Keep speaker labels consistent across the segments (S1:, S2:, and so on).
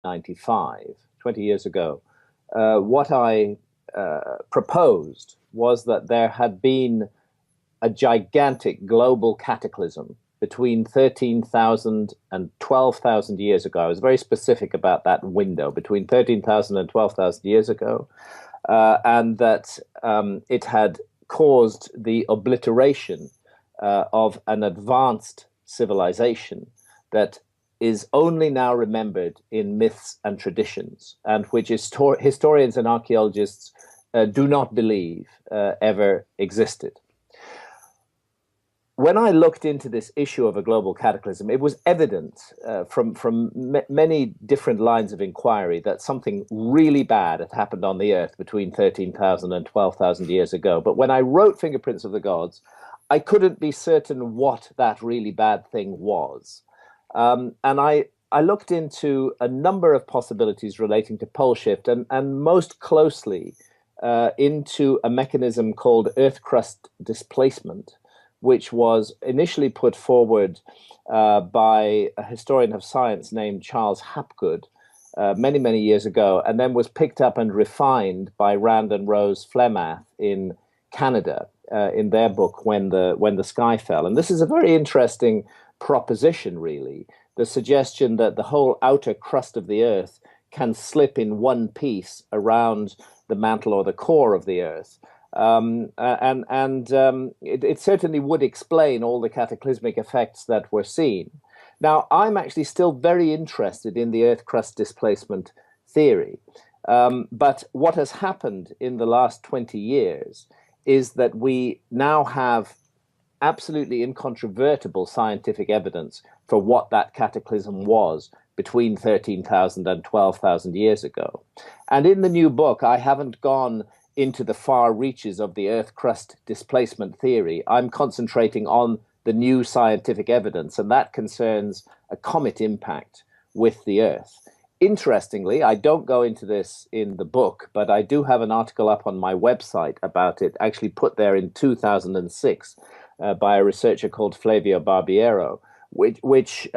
S1: 1995, 20 years ago, what I proposed was that there had been a gigantic global cataclysm between 13,000 and 12,000 years ago. I was very specific about that window, between 13,000 and 12,000 years ago, and that it had caused the obliteration of an advanced civilization that is only now remembered in myths and traditions, and which historians and archaeologists do not believe ever existed. When I looked into this issue of a global cataclysm, it was evident from many different lines of inquiry that something really bad had happened on the Earth between 13,000 and 12,000 years ago. But when I wrote Fingerprints of the Gods, I couldn't be certain what that really bad thing was. And I looked into a number of possibilities relating to pole shift, and most closely into a mechanism called Earth crust displacement, which was initially put forward by a historian of science named Charles Hapgood many, many years ago, and then was picked up and refined by Rand and Rose Flemath in Canada in their book, When the Sky Fell. And this is a very interesting proposition, really, the suggestion that the whole outer crust of the Earth can slip in one piece around the mantle or the core of the Earth. It certainly would explain all the cataclysmic effects that were seen. Now, I'm actually still very interested in the Earth crust displacement theory. But what has happened in the last 20 years is that we now have absolutely incontrovertible scientific evidence for what that cataclysm was between 13,000 and 12,000 years ago. And in the new book, I haven't gone into the far reaches of the Earth crust displacement theory. I'm concentrating on the new scientific evidence, and that concerns a comet impact with the Earth. Interestingly, I don't go into this in the book, but I do have an article up on my website about it, actually put there in 2006 by a researcher called Flavio Barbiero, which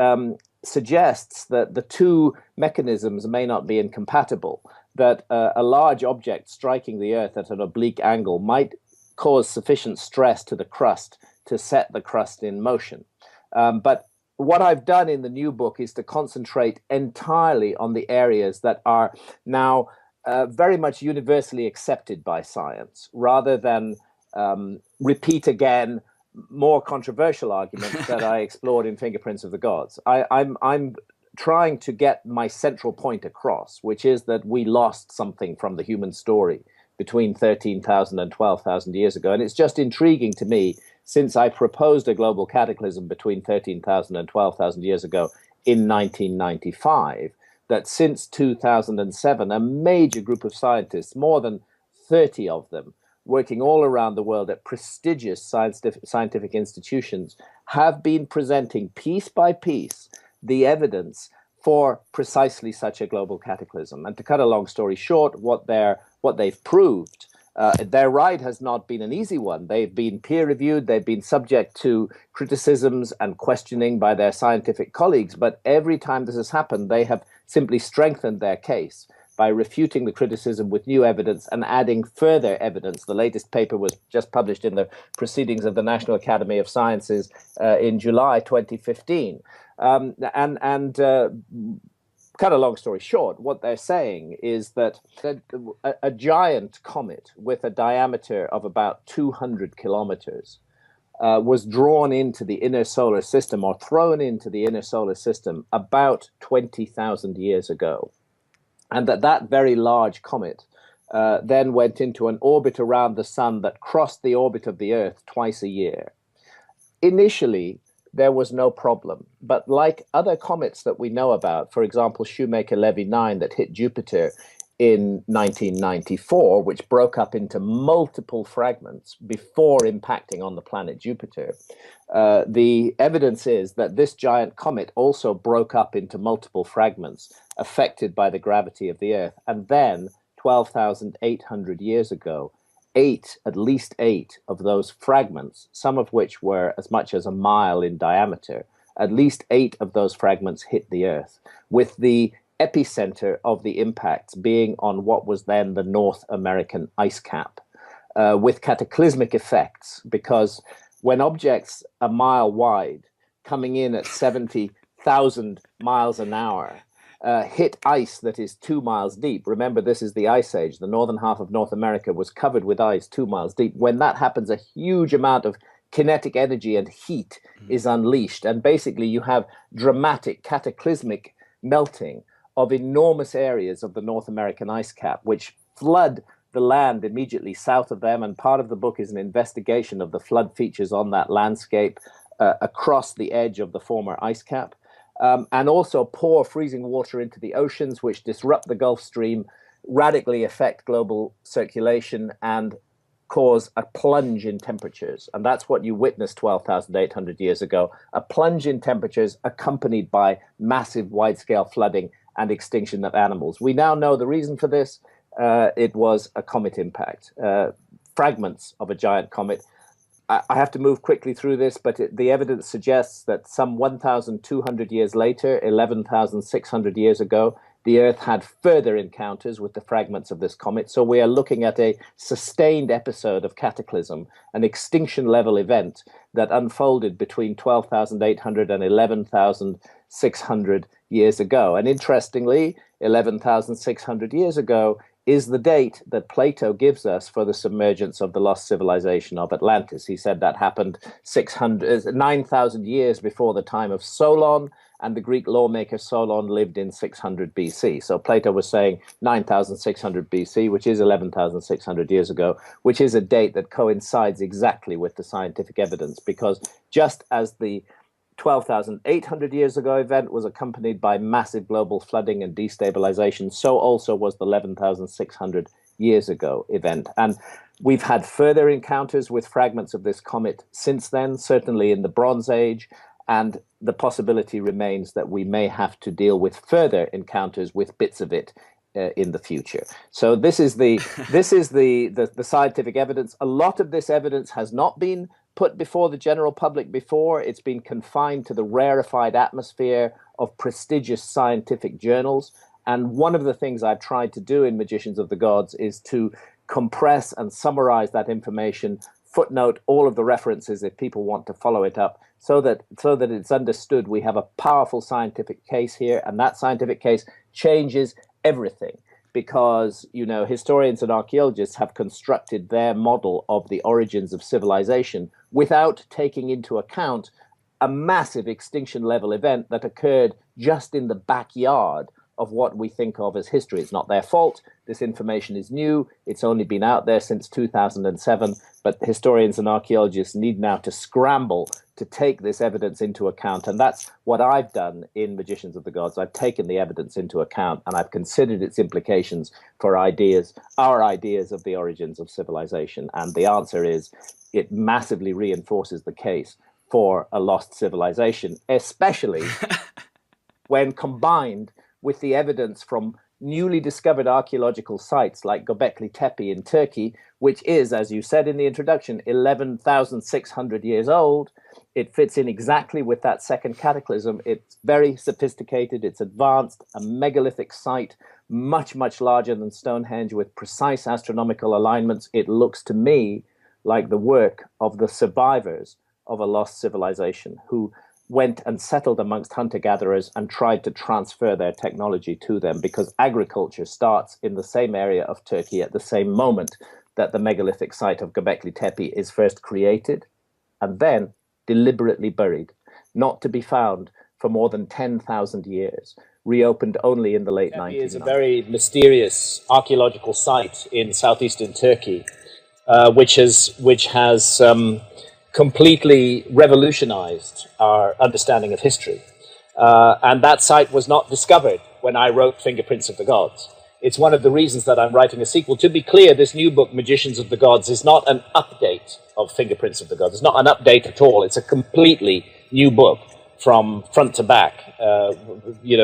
S1: suggests that the two mechanisms may not be incompatible, that a large object striking the Earth at an oblique angle might cause sufficient stress to the crust to set the crust in motion. But what I've done in the new book is to concentrate entirely on the areas that are now very much universally accepted by science, rather than repeat again more controversial arguments that I explored in Fingerprints of the Gods. I'm trying to get my central point across, which is that we lost something from the human story between 13,000 and 12,000 years ago. And it's just intriguing to me, since I proposed a global cataclysm between 13,000 and 12,000 years ago in 1995, that since 2007, a major group of scientists, more than 30 of them, working all around the world at prestigious scientific institutions, have been presenting piece by piece the evidence for precisely such a global cataclysm. And to cut a long story short, what they've proved, their ride has not been an easy one. They've been peer-reviewed, they've been subject to criticisms and questioning by their scientific colleagues, but every time this has happened, they have simply strengthened their case by refuting the criticism with new evidence and adding further evidence. The latest paper was just published in the Proceedings of the National Academy of Sciences in July 2015. Cut a long story short, what they're saying is that a giant comet with a diameter of about 200 kilometers was drawn into the inner solar system, or thrown into the inner solar system, about 20,000 years ago. And that very large comet then went into an orbit around the sun that crossed the orbit of the Earth twice a year. Initially, there was no problem. But like other comets that we know about, for example, Shoemaker-Levy 9 that hit Jupiter in 1994, which broke up into multiple fragments before impacting on the planet Jupiter, the evidence is that this giant comet also broke up into multiple fragments affected by the gravity of the Earth. And then, 12,800 years ago, at least eight of those fragments, some of which were as much as a mile in diameter, at least eight of those fragments hit the Earth, with the epicenter of the impacts being on what was then the North American ice cap, with cataclysmic effects, because when objects a mile wide coming in at 70,000 miles an hour hit ice that is 2 miles deep. Remember, this is the Ice Age. The northern half of North America was covered with ice 2 miles deep. When that happens, a huge amount of kinetic energy and heat is unleashed. And basically, you have dramatic, cataclysmic melting of enormous areas of the North American ice cap, which flood the land immediately south of them. And part of the book is an investigation of the flood features on that landscape across the edge of the former ice cap. And also pour freezing water into the oceans, which disrupt the Gulf Stream, radically affect global circulation, and cause a plunge in temperatures. And that's what you witnessed 12,800 years ago, a plunge in temperatures accompanied by massive wide-scale flooding and extinction of animals. We now know the reason for this. It was a comet impact, fragments of a giant comet. I have to move quickly through this, but the evidence suggests that some 1,200 years later, 11,600 years ago, the Earth had further encounters with the fragments of this comet. So we are looking at a sustained episode of cataclysm, an extinction-level event that unfolded between 12,800 and 11,600 years ago. And interestingly, 11,600 years ago is the date that Plato gives us for the submergence of the lost civilization of Atlantis. He said that happened 9,000 years before the time of Solon, and the Greek lawmaker Solon lived in 600 BC. So Plato was saying 9,600 BC, which is 11,600 years ago, which is a date that coincides exactly with the scientific evidence, because just as the 12,800 years ago event was accompanied by massive global flooding and destabilization, so also was the 11,600 years ago event. And we've had further encounters with fragments of this comet since then, certainly in the Bronze Age, and the possibility remains that we may have to deal with further encounters with bits of it in the future. So this is the scientific evidence. A lot of this evidence has not been put before the general public before. It's been confined to the rarefied atmosphere of prestigious scientific journals. And one of the things I've tried to do in Magicians of the Gods is to compress and summarize that information, footnote all of the references if people want to follow it up, so that it's understood we have a powerful scientific case here, and that scientific case changes everything. Because, you know, historians and archaeologists have constructed their model of the origins of civilization without taking into account a massive extinction level event that occurred just in the backyard of what we think of as history. It's not their fault. This information is new. It's only been out there since 2007. But historians and archaeologists need now to scramble to take this evidence into account. And that's what I've done in Magicians of the Gods. I've taken the evidence into account, and I've considered its implications for our ideas of the origins of civilization. And the answer is it massively reinforces the case for a lost civilization, especially when combined with the evidence from newly discovered archaeological sites like Göbekli Tepe in Turkey, which is, as you said in the introduction, 11,600 years old. It fits in exactly with that second cataclysm. It's very sophisticated, it's advanced, a megalithic site, much, much larger than Stonehenge, with precise astronomical alignments. It looks to me like the work of the survivors of a lost civilization who went and settled amongst hunter-gatherers and tried to transfer their technology to them, because agriculture starts in the same area of Turkey at the same moment that the megalithic site of Göbekli Tepe is first created and then deliberately buried, not to be found for more than 10,000 years, reopened only in the late 1990s. It is a very mysterious archaeological site in southeastern Turkey, which has completely revolutionized our understanding of history. And that site was not discovered when I wrote Fingerprints of the Gods. It's one of the reasons that I'm writing a sequel. To be clear, this new book, Magicians of the Gods, is not an update of Fingerprints of the Gods. It's not an update at all. It's a completely new book from front to back,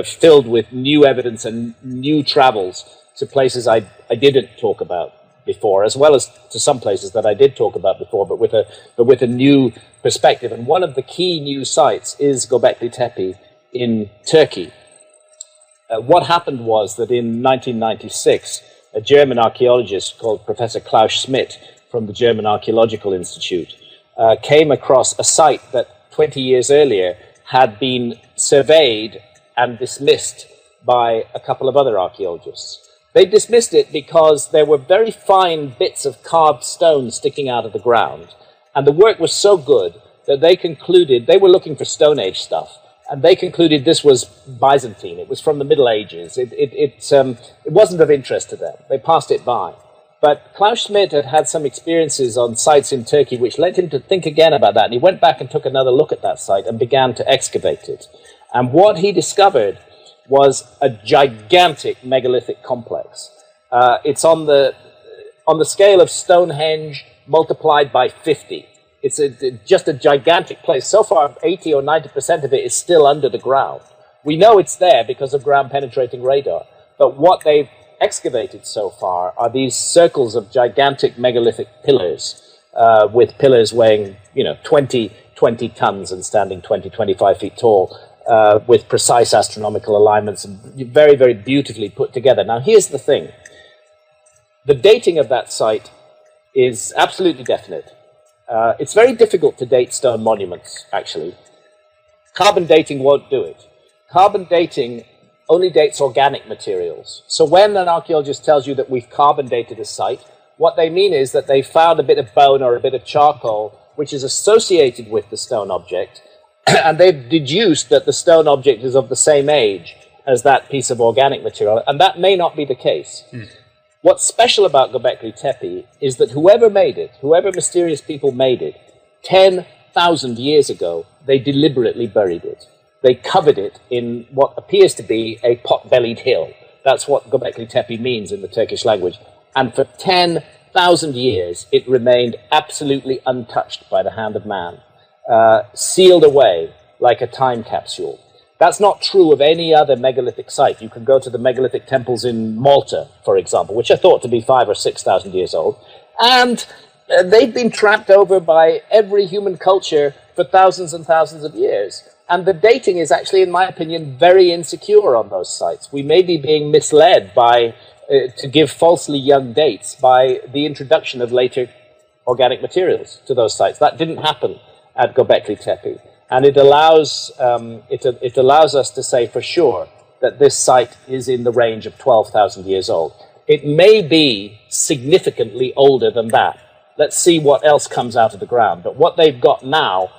S1: filled with new evidence and new travels to places I didn't talk about before, as well as to some places that I did talk about before, but with a new perspective. And one of the key new sites is Göbekli Tepe in Turkey.
S2: what happened was that in 1996, a German archaeologist called Professor Klaus Schmidt from the German Archaeological Institute came across a site that 20 years earlier had been surveyed and dismissed by a couple of other archaeologists. They dismissed it because there were very fine bits of carved stone sticking out of the ground, and the work was so good that they concluded, they were looking for Stone Age stuff, and they concluded this was Byzantine. It was from the Middle Ages. It wasn't of interest to them. They passed it by. But Klaus Schmidt had had some experiences on sites in Turkey which led him to think again about that, and he went back and took another look at that site and began to excavate it. And what he discovered was a gigantic megalithic complex. It's on the scale of Stonehenge multiplied by 50. It's just a gigantic place. So far, 80 or 90% of it is still under the ground. We know it's there because of ground-penetrating radar. But what they've excavated so far are these circles of gigantic megalithic pillars, with pillars weighing, 20 tons and standing 20, 25 feet tall, with precise astronomical alignments, very, very beautifully put together. Now, here's the thing. The dating of that site is absolutely definite. It's very difficult to date stone monuments, actually. Carbon dating won't do it. Carbon dating only dates organic materials. So when an archaeologist tells you that we've carbon dated a site, what they mean is that they found a bit of bone or a bit of charcoal which is associated with the stone object, and they've deduced that the stone object is of the same age as that piece of organic material, and that may not be the case. What's special about Göbekli Tepe is that whoever made it, whoever mysterious people made it, 10,000 years ago, they deliberately buried it. They covered it in what appears to be a pot-bellied hill. That's what Göbekli Tepe means in the Turkish language. And for 10,000 years, it remained absolutely untouched by the hand of man, sealed away like a time capsule. That's not true of any other megalithic site. You can go to the megalithic temples in Malta, for example, which are thought to be 5,000 or 6,000 years old. And they've been trapped over by every human culture for thousands and thousands of years. And the dating is actually, in my opinion, very insecure on those sites. We may be being misled by, to give falsely young dates by the introduction of later organic materials to those sites. That didn't happen at Göbekli Tepe. And it allows us to say for sure that this site is in the range of 12,000 years old. It may be significantly older than that. Let's see what else comes out of the ground. But what they've got now,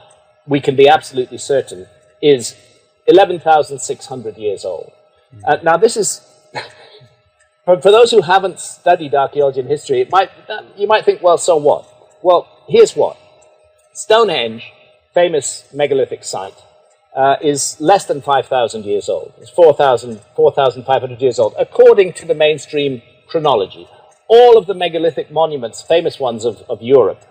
S2: we can be absolutely certain, is 11,600 years old. Now, this is, for those who haven't studied archaeology and history, you might think, well, so what? Well, here's what. Stonehenge, famous megalithic site, is less than 5,000 years old. It's 4,500 years old, according to the mainstream chronology. All of the megalithic monuments, famous ones of Europe,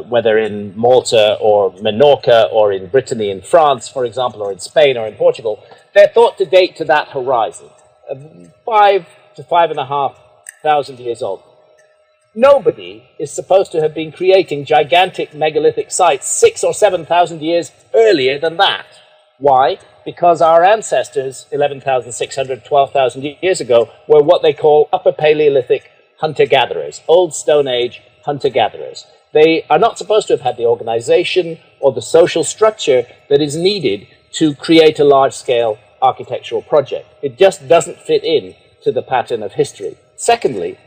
S2: whether in Malta or Menorca or in Brittany in France, for example, or in Spain or in Portugal, they're thought to date to that horizon, 5 to 5,500 years old. Nobody is supposed to have been creating gigantic megalithic sites 6,000 or 7,000 years earlier than that. Why? Because our ancestors, 11,600, 12,000 years ago, were what they call Upper Paleolithic hunter-gatherers, Old Stone Age hunter-gatherers. They are not supposed to have had the organization or the social structure that is needed to create a large-scale architectural project. It just doesn't fit in to the pattern of history. Secondly,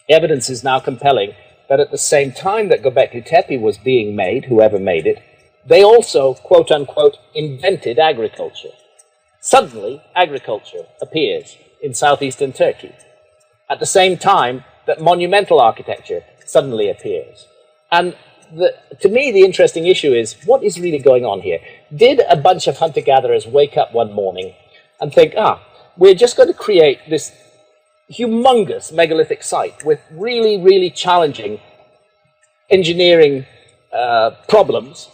S2: evidence is now compelling that at the same time that Göbekli Tepe was being made, whoever made it, they also, quote-unquote, invented agriculture. Suddenly, agriculture appears in southeastern Turkey, at the same time that monumental architecture suddenly appears. And to me, the interesting issue is, what is really going on here? Did a bunch of hunter-gatherers wake up one morning and think, we're just going to create this humongous megalithic site with really, really challenging engineering problems,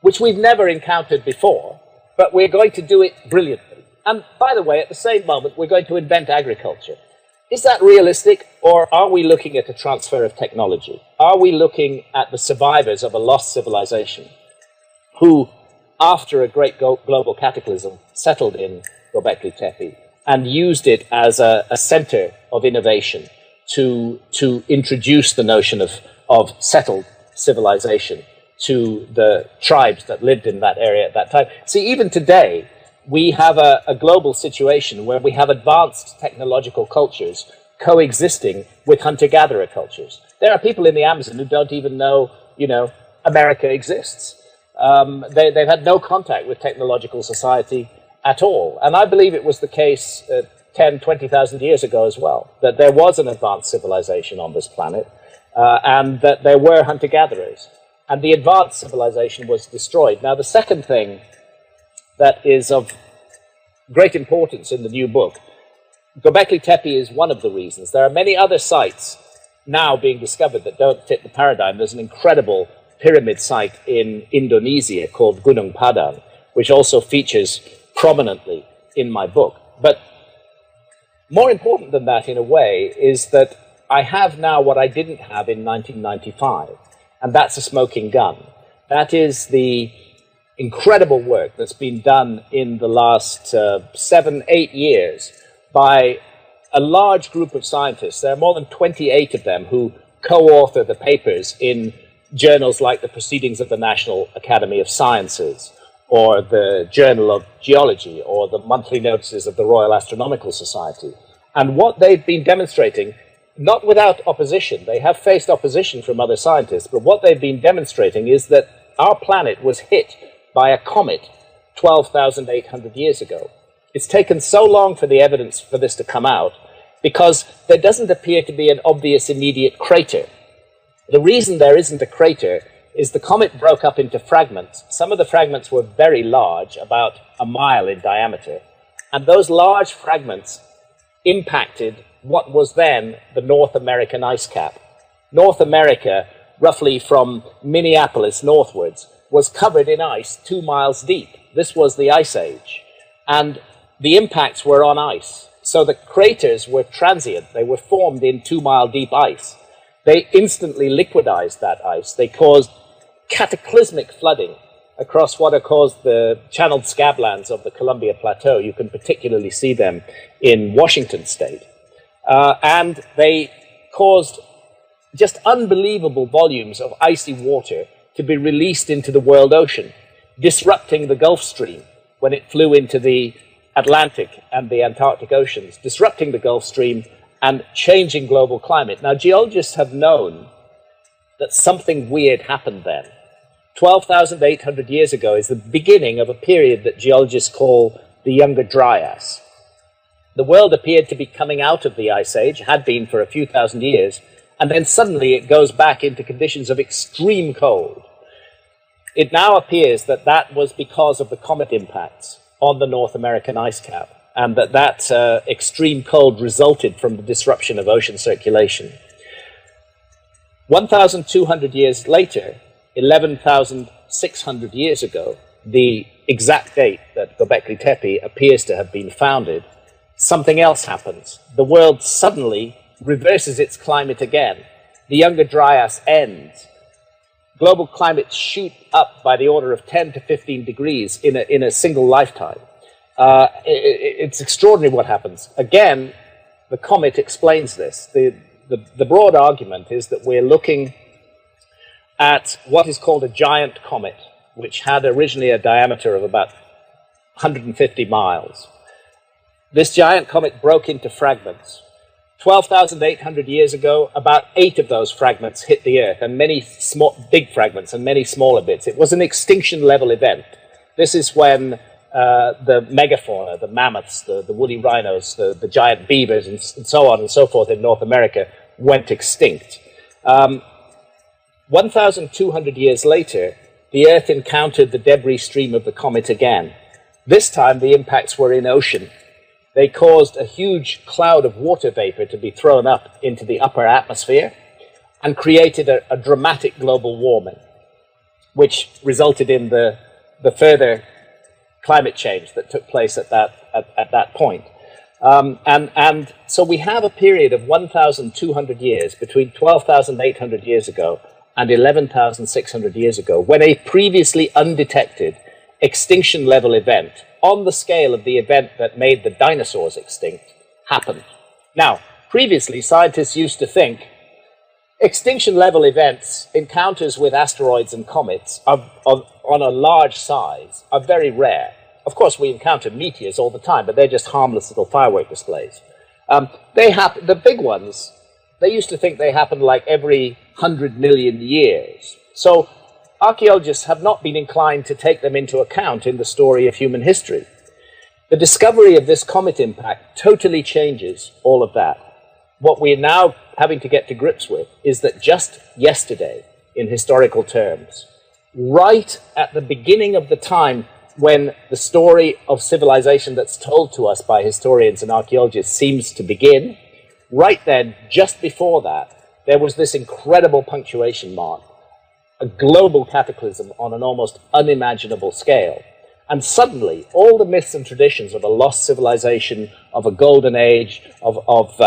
S2: which we've never encountered before, but we're going to do it brilliantly. And by the way, at the same moment, we're going to invent agriculture. Is that realistic, or are we looking at a transfer of technology? Are we looking at the survivors of a lost civilization who, after a great global cataclysm, settled in Göbekli Tepe and used it as a center of innovation to introduce the notion of settled civilization to the tribes that lived in that area at that time. See, even today, we have a global situation where we have advanced technological cultures coexisting with hunter-gatherer cultures. There are people in the Amazon who don't even know, America exists. They've had no contact with technological society at all. And I believe it was the case 10, 20,000 years ago as well, that there was an advanced civilization on this planet, and that there were hunter-gatherers. And the advanced civilization was destroyed. Now, the second thing that is of great importance in the new book, Göbekli Tepe is one of the reasons. There are many other sites now being discovered that don't fit the paradigm. There's an incredible pyramid site in Indonesia called Gunung Padang, which also features prominently in my book. But more important than that, in a way, is that I have now what I didn't have in 1995, and that's a smoking gun. That is the incredible work that's been done in the last 7, 8 years by a large group of scientists. There are more than 28 of them who co-author the papers in journals like the Proceedings of the National Academy of Sciences, or the Journal of Geology, or the monthly notices of the Royal Astronomical Society. And what they've been demonstrating, not without opposition, they have faced opposition from other scientists, but what they've been demonstrating is that our planet was hit by a comet 12,800 years ago. It's taken so long for the evidence for this to come out because there doesn't appear to be an obvious immediate crater. The reason there isn't a crater is the comet broke up into fragments. Some of the fragments were very large, about a mile in diameter, and those large fragments impacted what was then the North American ice cap. North America, roughly from Minneapolis northwards, was covered in ice 2 miles deep. This was the Ice Age. And the impacts were on ice. So the craters were transient. They were formed in 2 mile deep ice. They instantly liquidized that ice. They caused cataclysmic flooding across what are called the channeled scablands of the Columbia Plateau. You can particularly see them in Washington state. And they caused just unbelievable volumes of icy water to be released into the world ocean, disrupting the Gulf Stream when it flew into the Atlantic and the Antarctic Oceans, disrupting the Gulf Stream and changing global climate. Now, geologists have known that something weird happened then. 12,800 years ago is the beginning of a period that geologists call the Younger Dryas. The world appeared to be coming out of the Ice Age, had been for a few thousand years, and then suddenly it goes back into conditions of extreme cold. It now appears that that was because of the comet impacts on the North American ice cap, and that extreme cold resulted from the disruption of ocean circulation. 1,200 years later, 11,600 years ago, the exact date that Göbekli Tepe appears to have been founded, something else happens. The world suddenly reverses its climate again. The Younger Dryas ends. Global climates shoot up by the order of 10 to 15 degrees in a single lifetime. It's extraordinary what happens. Again, the comet explains this. The broad argument is that we're looking at what is called a giant comet, which had originally a diameter of about 150 miles. This giant comet broke into fragments. 12,800 years ago, about 8 of those fragments hit the Earth, and many big fragments and many smaller bits. It was an extinction-level event. This is when the megafauna, the mammoths, the woolly rhinos, the giant beavers, and so on and so forth in North America went extinct. 1,200 years later, the Earth encountered the debris stream of the comet again. This time, the impacts were in ocean. They caused a huge cloud of water vapor to be thrown up into the upper atmosphere and created a dramatic global warming, which resulted in the further climate change that took place at that point. And so we have a period of 1,200 years between 12,800 years ago and 11,600 years ago, when a previously undetected extinction level event on the scale of the event that made the dinosaurs extinct happened. Now, previously, scientists used to think extinction level events, encounters with asteroids and comets on a large size, are very rare. Of course, we encounter meteors all the time, but they're just harmless little firework displays. The big ones, they used to think they happened like every 100 million years. So archaeologists have not been inclined to take them into account in the story of human history. The discovery of this comet impact totally changes all of that. What we're now having to get to grips with is that just yesterday, in historical terms, right at the beginning of the time when the story of civilization that's told to us by historians and archaeologists seems to begin, right then, just before that, there was this incredible punctuation mark, a global cataclysm on an almost unimaginable scale. And suddenly, all the myths and traditions of a lost civilization, of a golden age, of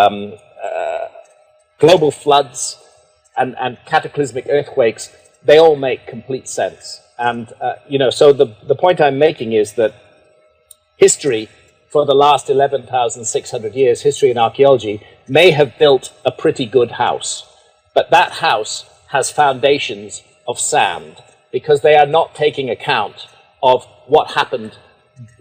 S2: global floods and cataclysmic earthquakes, they all make complete sense. And, so the point I'm making is that history for the last 11,600 years, history and archaeology, may have built a pretty good house. But that house has foundations of sand because they are not taking account of what happened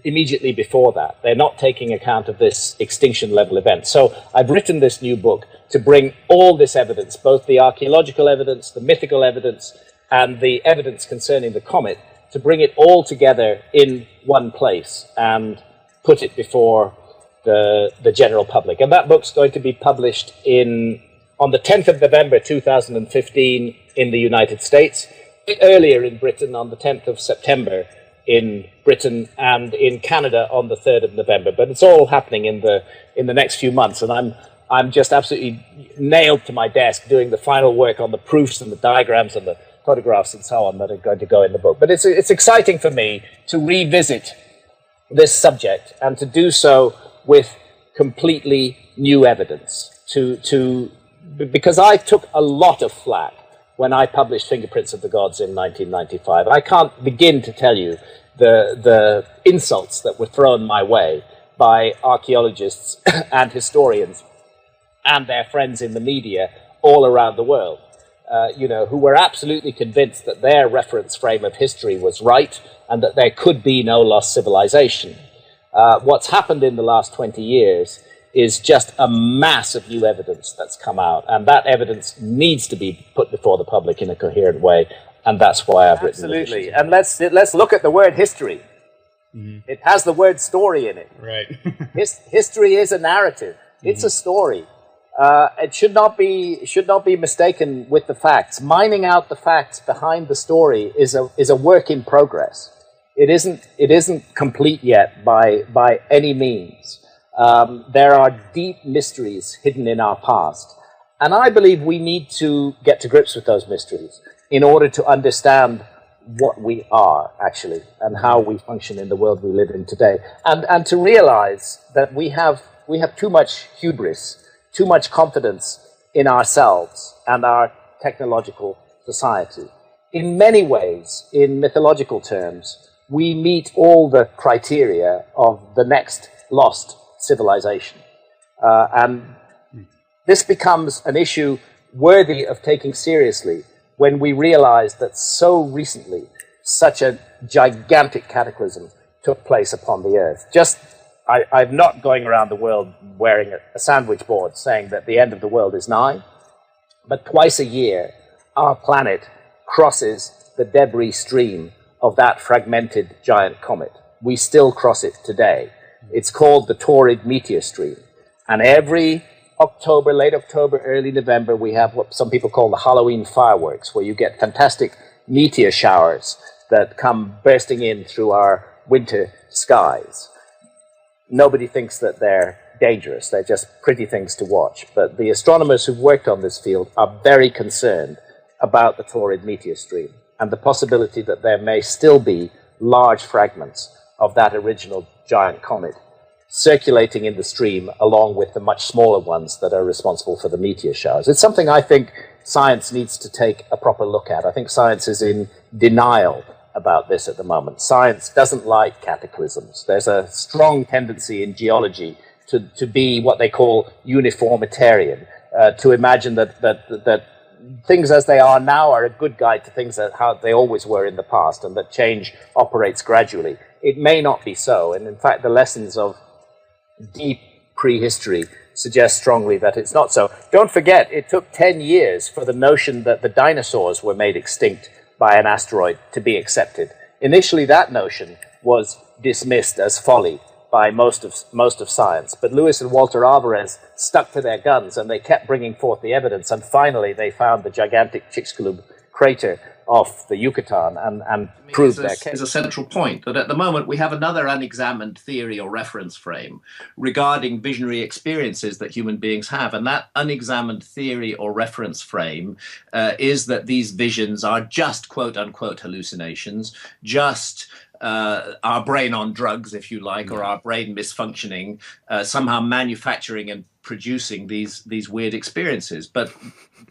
S2: immediately before that. They're not taking account of this extinction level event. So I've written this new book to bring all this evidence, both the archaeological evidence, the mythical evidence, and the evidence concerning the comet, to bring it all together in one place and put it before the general public. And that book's going to be published on the 10th of November 2015 in the United States, a bit earlier in Britain on the 10th of September in Britain, and in Canada on the 3rd of November. But it's all happening in the next few months, and I'm just absolutely nailed to my desk doing the final work on the proofs and the diagrams and the photographs and so on that are going to go in the book. But it's exciting for me to revisit this subject and to do so with completely new evidence, because I took a lot of flack when I published Fingerprints of the Gods in 1995. I can't begin to tell you the insults that were thrown my way by archaeologists and historians and their friends in the media all around the world, who were absolutely convinced that their reference frame of history was right and that there could be no lost civilization. What's happened in the last 20 years is just a mass of new evidence that's come out, and that evidence needs to be put before the public in a coherent way, and that's why I've written it. Absolutely, and let's look at the word history. Mm-hmm. It has the word story in it.
S3: Right.
S2: History is a narrative. It's a story. It should not be mistaken with the facts. Mining out the facts behind the story is a work in progress. It isn't complete yet by any means. There are deep mysteries hidden in our past, and I believe we need to get to grips with those mysteries in order to understand what we are actually and how we function in the world we live in today, and to realize that we have too much hubris, too much confidence in ourselves and our technological society. In many ways, in mythological terms, we meet all the criteria of the next lost civilization. And this becomes an issue worthy of taking seriously when we realize that so recently such a gigantic cataclysm took place upon the Earth. I'm not going around the world wearing a sandwich board saying that the end of the world is nigh, but twice a year our planet crosses the debris stream of that fragmented giant comet. We still cross it today. It's called the Taurid meteor stream. And every October, late October, early November, we have what some people call the Halloween fireworks, where you get fantastic meteor showers that come bursting in through our winter skies. Nobody thinks that they're dangerous. They're just pretty things to watch. But the astronomers who've worked on this field are very concerned about the Taurid meteor stream and the possibility that there may still be large fragments of that original giant comet circulating in the stream along with the much smaller ones that are responsible for the meteor showers. It's something I think science needs to take a proper look at. I think science is in denial about this at the moment. Science doesn't like cataclysms. There's a strong tendency in geology to be what they call uniformitarian, to imagine that things as they are now are a good guide to things that how they always were in the past, and that change operates gradually. It may not be so, and in fact the lessons of deep prehistory suggest strongly that it's not so. Don't forget, it took 10 years for the notion that the dinosaurs were made extinct by an asteroid to be accepted. Initially, that notion was dismissed as folly by most of science. But Lewis and Walter Alvarez stuck to their guns, and they kept bringing forth the evidence. And finally, they found the gigantic Chicxulub crater off the Yucatan and proved their case.
S1: Is a central point that at the moment we have another unexamined theory or reference frame regarding visionary experiences that human beings have. And that unexamined theory or reference frame is that these visions are just quote unquote hallucinations, just our brain on drugs, if you like, or our brain misfunctioning, somehow manufacturing and producing these weird experiences. But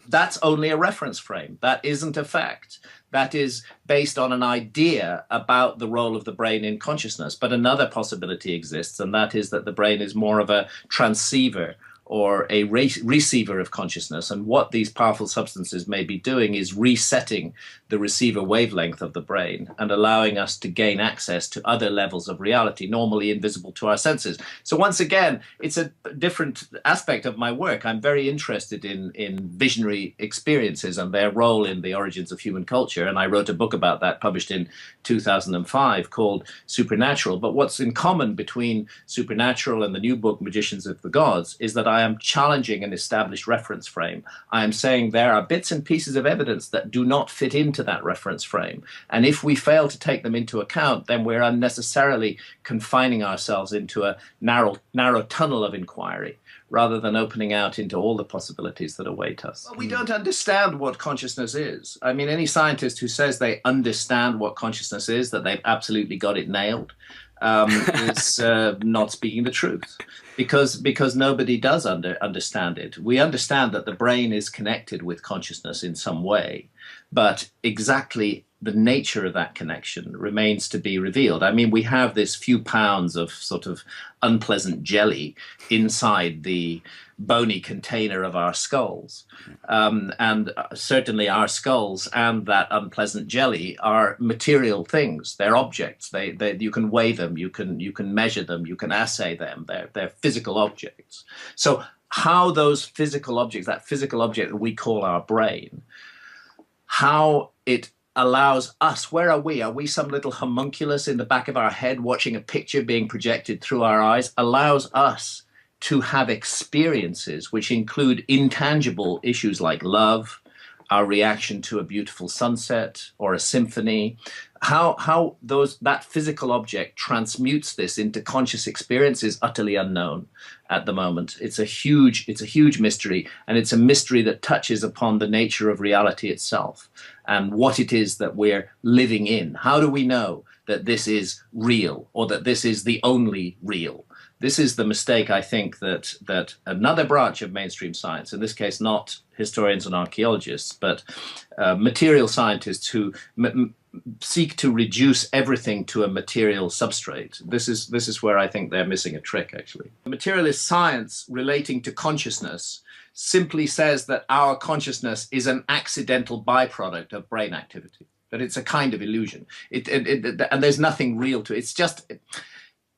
S1: that's only a reference frame. That isn't a fact. That is based on an idea about the role of the brain in consciousness. But another possibility exists, and that is that the brain is more of a transceiver or a receiver of consciousness. And what these powerful substances may be doing is resetting the receiver wavelength of the brain and allowing us to gain access to other levels of reality normally invisible to our senses. So once again, it's a different aspect of my work. I'm very interested in visionary experiences and their role in the origins of human culture. And I wrote a book about that published in 2005 called Supernatural. But what's in common between Supernatural and the new book Magicians of the Gods is that I am challenging an established reference frame. I am saying there are bits and pieces of evidence that do not fit into that reference frame. And if we fail to take them into account, then we're unnecessarily confining ourselves into a narrow tunnel of inquiry, rather than opening out into all the possibilities that await us. Well, we don't understand what consciousness is. I mean, any scientist who says they understand what consciousness is, that they've absolutely got it nailed, is not speaking the truth. Because nobody does understand it. We understand that the brain is connected with consciousness in some way, but exactly the nature of that connection remains to be revealed. I mean, we have this few pounds of sort of unpleasant jelly inside the bony container of our skulls. And certainly our skulls and that unpleasant jelly are material things. They're objects. You can weigh them, you can measure them, you can assay them. They're physical objects. So how those physical objects, that physical object that we call our brain, how it allows us, where are we? Are we some little homunculus in the back of our head watching a picture being projected through our eyes? Allows us to have experiences which include intangible issues like love, our reaction to a beautiful sunset or a symphony, how that physical object transmutes this into conscious experience is utterly unknown at the moment. It's a huge mystery, and it's a mystery that touches upon the nature of reality itself and what it is that we're living in. How do we know that this is real, or that this is the only real? This is the mistake, I think, that another branch of mainstream science, in this case not historians and archaeologists, but material scientists who seek to reduce everything to a material substrate. This is where I think they're missing a trick, actually. Materialist science relating to consciousness simply says that our consciousness is an accidental byproduct of brain activity, that it's a kind of illusion. And there's nothing real to it. It's just...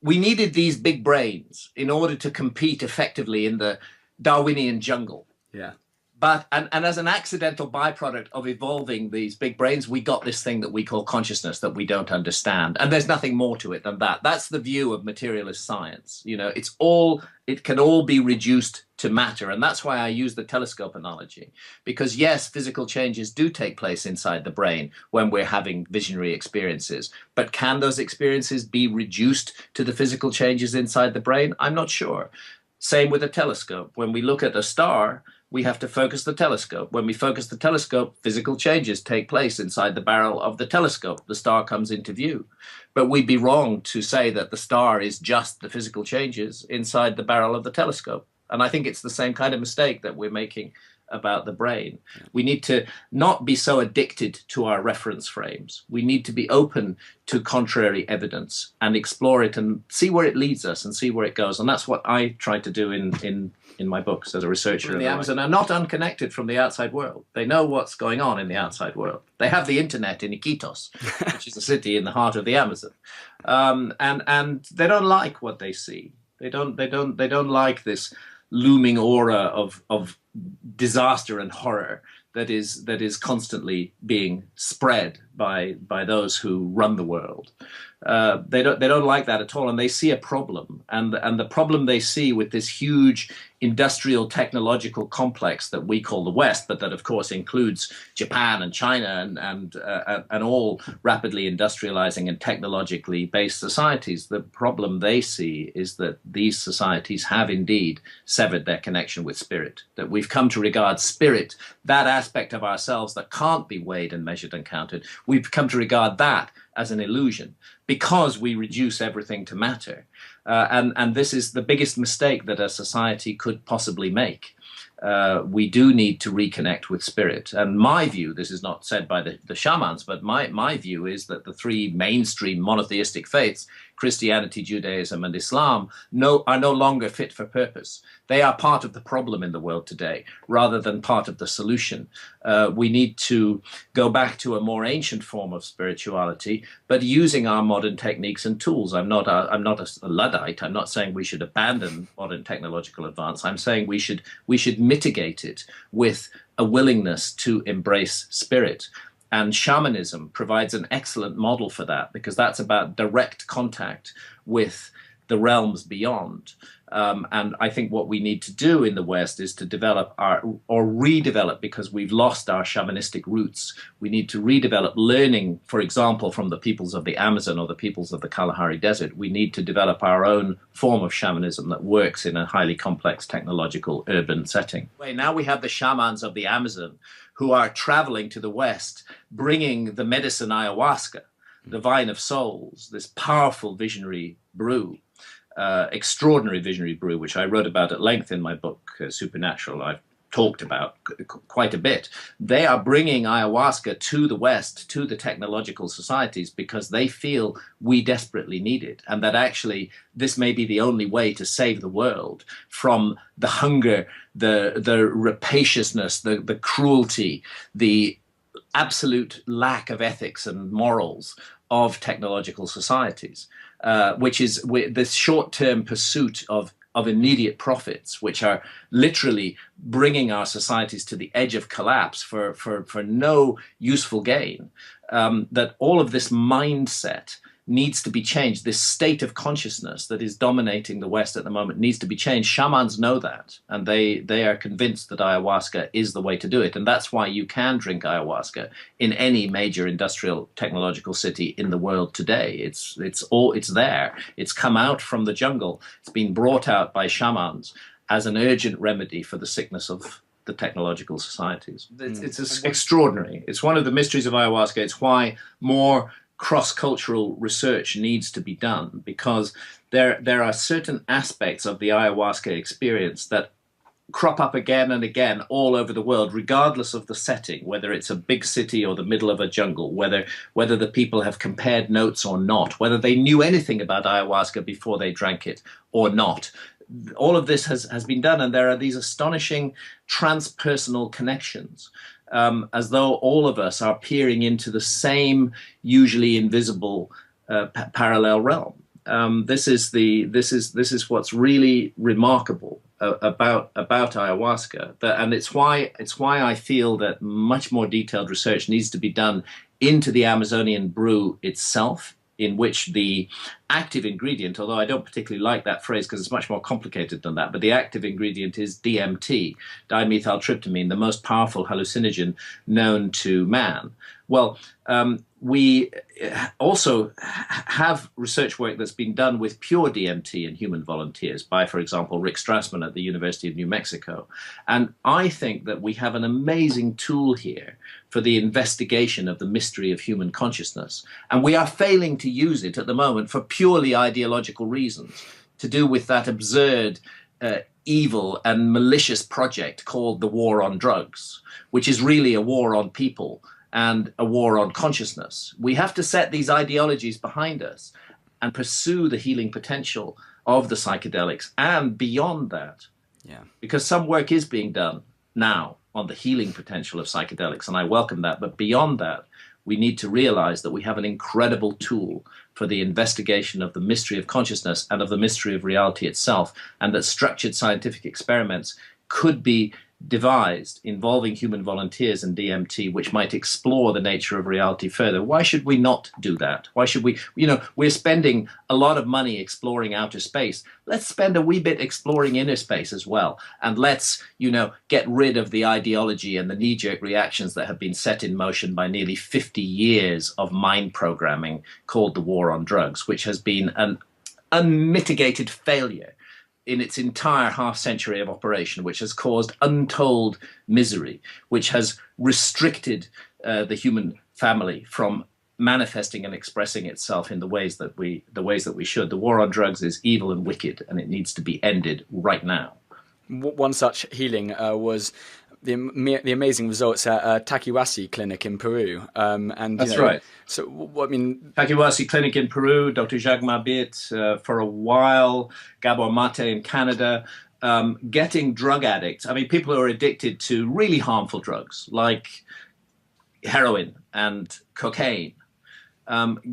S1: We needed these big brains in order to compete effectively in the Darwinian jungle.
S3: Yeah.
S1: But and as an accidental byproduct of evolving these big brains, we got this thing that we call consciousness that we don't understand. And there's nothing more to it than that. That's the view of materialist science. You know, it can all be reduced to matter. And that's why I use the telescope analogy. Because yes, physical changes do take place inside the brain when we're having visionary experiences. But can those experiences be reduced to the physical changes inside the brain? I'm not sure. Same with a telescope. When we look at a star, we have to focus the telescope. When we focus the telescope, physical changes take place inside the barrel of the telescope. The star comes into view. But we'd be wrong to say that the star is just the physical changes inside the barrel of the telescope. And I think it's the same kind of mistake that we're making
S3: about the brain. We need to not be so addicted to our reference frames. We need to be open to contrary evidence and explore it and see where it leads us and see where it goes. And that's what I try to do in my books as a researcher. In the Amazon are not unconnected from the outside world. They know what's going on in the outside world. They have the internet in Iquitos, which is a city in the heart of the Amazon, and they don't like what they see. They don't like this looming aura of disaster and horror that is constantly being spread by those who run the world. They don't like that at all, and they see a problem, and the problem they see with this huge industrial technological complex that we call the West, but that of course includes Japan and China and all rapidly industrializing and technologically based societies. The problem they see is that these societies have indeed severed their connection with spirit, that we've come to regard spirit, that aspect of ourselves that can't be weighed and measured and counted, we've come to regard that as an illusion because we reduce everything to matter. And this is the biggest mistake that a society could possibly make. We do need to reconnect with spirit. And my view, this is not said by the shamans, but my view is that the three mainstream monotheistic faiths, Christianity, Judaism, and Islam, are no longer fit for purpose. They are part of the problem in the world today, rather than part of the solution. We need to go back to a more ancient form of spirituality, but using our modern techniques and tools. I'm not a Luddite. I'm not saying we should abandon modern technological advance. I'm saying we should mitigate it with a willingness to embrace spirit. And shamanism provides an excellent model for that, because that's about direct contact with the realms beyond. And I think what we need to do in the West is to develop redevelop, because we've lost our shamanistic roots. We need to redevelop learning, for example, from the peoples of the Amazon or the peoples of the Kalahari Desert. We need to develop our own form of shamanism that works in a highly complex technological urban setting. Now we have the shamans of the Amazon who are traveling to the West, bringing the medicine ayahuasca, the vine of souls, this powerful visionary brew, extraordinary visionary brew, which I wrote about at length in my book, Supernatural. I've talked about quite a bit. They are bringing ayahuasca to the West, to the technological societies, because they feel we desperately need it, and that actually this may be the only way to save the world from the hunger, the rapaciousness, the cruelty, the absolute lack of ethics and morals of technological societies, which is this short-term pursuit of immediate profits, which are literally bringing our societies to the edge of collapse for no useful gain. That all of this mindset needs to be changed. This state of consciousness that is dominating the West at the moment needs to be changed. Shamans know that, and they are convinced that ayahuasca is the way to do it. And that's why you can drink ayahuasca in any major industrial technological city in the world today. It's there. It's come out from the jungle. It's been brought out by shamans as an urgent remedy for the sickness of the technological societies. It's extraordinary. It's one of the mysteries of ayahuasca. It's why more cross-cultural research needs to be done, because there are certain aspects of the ayahuasca experience that crop up again and again all over the world, regardless of the setting, whether it's a big city or the middle of a jungle, whether the people have compared notes or not, whether they knew anything about ayahuasca before they drank it or not. All of this has been done, and there are these astonishing transpersonal connections, as though all of us are peering into the same, usually invisible, parallel realm. This is what's really remarkable about ayahuasca, and it's why I feel that much more detailed research needs to be done into the Amazonian brew itself, in which the active ingredient, although I don't particularly like that phrase because it's much more complicated than that, but the active ingredient is DMT, dimethyltryptamine, the most powerful hallucinogen known to man. Well, we also have research work that's been done with pure DMT in human volunteers by, for example, Rick Strassman at the University of New Mexico. And I think that we have an amazing tool here for the investigation of the mystery of human consciousness. And we are failing to use it at the moment for purely ideological reasons, to do with that absurd evil and malicious project called the war on drugs, which is really a war on people and a war on consciousness. We have to set these ideologies behind us and pursue the healing potential of the psychedelics and beyond that.
S4: Yeah.
S3: Because some work is being done now on the healing potential of psychedelics, and I welcome that. But beyond that, we need to realize that we have an incredible tool for the investigation of the mystery of consciousness and of the mystery of reality itself, and that structured scientific experiments could be devised involving human volunteers and DMT, which might explore the nature of reality further. Why should we not do that? Why should we, we're spending a lot of money exploring outer space. Let's spend a wee bit exploring inner space as well. And let's, get rid of the ideology and the knee-jerk reactions that have been set in motion by nearly 50 years of mind programming called the war on drugs, which has been an unmitigated failure in its entire half century of operation, which has caused untold misery, which has restricted the human family from manifesting and expressing itself in the ways that we should. The war on drugs is evil and wicked, and it needs to be ended right now.
S4: One such healing was the amazing results at Takiwasi Clinic in Peru.
S3: That's right.
S4: So,
S3: Takiwasi Clinic in Peru, Dr. Jacques Mabit, for a while, Gabor Mate in Canada, getting drug addicts. People who are addicted to really harmful drugs like heroin and cocaine,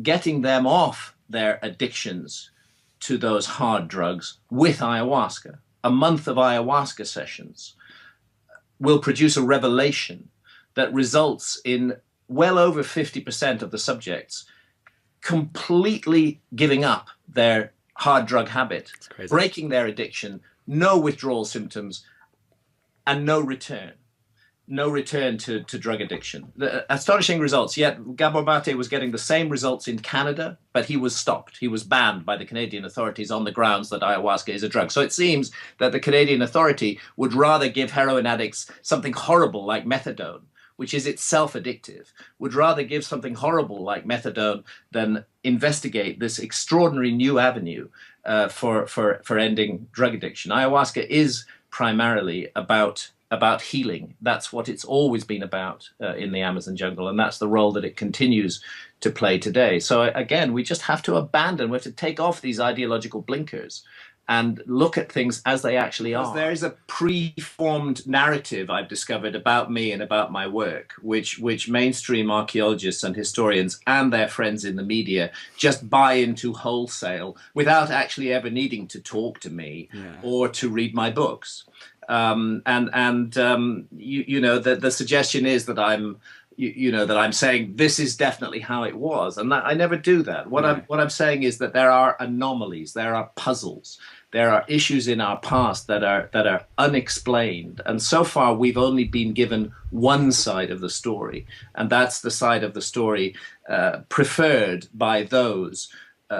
S3: getting them off their addictions to those hard drugs with ayahuasca. A month of ayahuasca sessions will produce a revelation that results in well over 50% of the subjects completely giving up their hard drug habit, breaking their addiction, no withdrawal symptoms, and no return to drug addiction. The astonishing results. Yet Gabor Mate was getting the same results in Canada, but he was stopped. He was banned by the Canadian authorities on the grounds that ayahuasca is a drug. So it seems that the Canadian authority would rather give heroin addicts something horrible like methadone, which is itself addictive, would rather give something horrible like methadone than investigate this extraordinary new avenue for ending drug addiction. Ayahuasca is primarily about healing. That's what it's always been about in the Amazon jungle, and that's the role that it continues to play today. So again, we just have to we have to take off these ideological blinkers and look at things as they actually are. There is a preformed narrative I've discovered about me and about my work, which mainstream archaeologists and historians and their friends in the media just buy into wholesale without actually ever needing to talk to me or to read my books. The suggestion is that I'm saying this is definitely how it was, and that I never do that. What I'm saying is that there are anomalies, there are puzzles, there are issues in our past that are unexplained, and so far we've only been given one side of the story, and that's the side of the story preferred by those